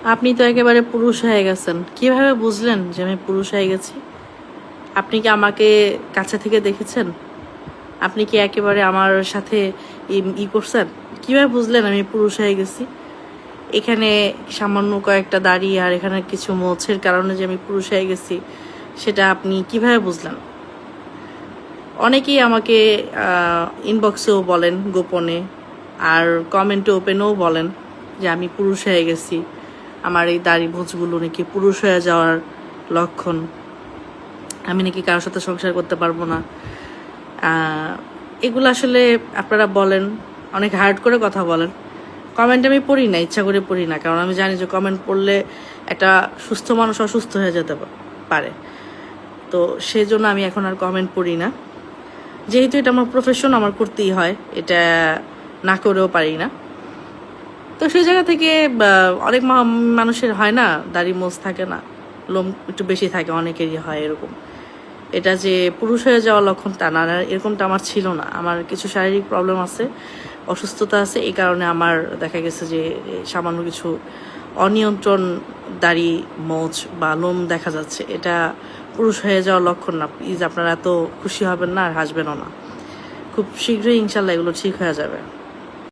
আপনি তো একেবারে পুরুষ হয়ে গেছেন। কিভাবে বুঝলেন যে আমি পুরুষ হয়ে গেছি? আপনি কি আমাকে কাছে থেকে দেখেছেন? আপনি কি একেবারে আমার সাথে করছেন? কিভাবে বুঝলেন আমি পুরুষ হয়ে গেছি? এখানে সামান্য কয়েকটা দাড়ি আর এখানে কিছু মোছের কারণে যে আমি পুরুষ হয়ে গেছি, সেটা আপনি কিভাবে বুঝলেন? অনেকেই আমাকে ইনবক্সেও বলেন গোপনে, আর কমেন্টে ওপেনেও বলেন যে আমি পুরুষ হয়ে গেছি, আমার এই দাড়ি ভোঁজগুলো নাকি পুরুষ হয়ে যাওয়ার লক্ষণ, আমি নাকি কারোর সাথে সংসার করতে পারবো না। এগুলো আসলে আপনারা বলেন, অনেক হার্ড করে কথা বলেন। কমেন্ট আমি পড়ি না, ইচ্ছা করে পড়ি না, কারণ আমি জানি যে কমেন্ট পড়লে একটা সুস্থ মানুষ অসুস্থ হয়ে যেতে পারে। তো সেই জন্য আমি এখন আর কমেন্ট পড়ি না। যেহেতু এটা আমার প্রফেশন, আমার করতেই হয়, এটা না করেও পারি না। তো সেই জায়গা থেকে অনেক মানুষের হয় না, দাড়ি মোজ থাকে না, লোম একটু বেশি থাকে, অনেকেরই হয় এরকম। এটা যে পুরুষ হয়ে যাওয়ার লক্ষণ তা না, এরকমটা আমার ছিল না। আমার কিছু শারীরিক প্রবলেম আছে, অসুস্থতা আছে, এই কারণে আমার দেখা গেছে যে সামান্য কিছু অনিয়ন্ত্রণ দাড়ি মোচ বা লোম দেখা যাচ্ছে, এটা পুরুষ হয়ে যাওয়ার লক্ষণ না। প্লিজ আপনারা এত খুশি হবেন না আর হাসবেনও না। খুব শীঘ্রই ইনশাল্লাহ এগুলো ঠিক হয়ে যাবে।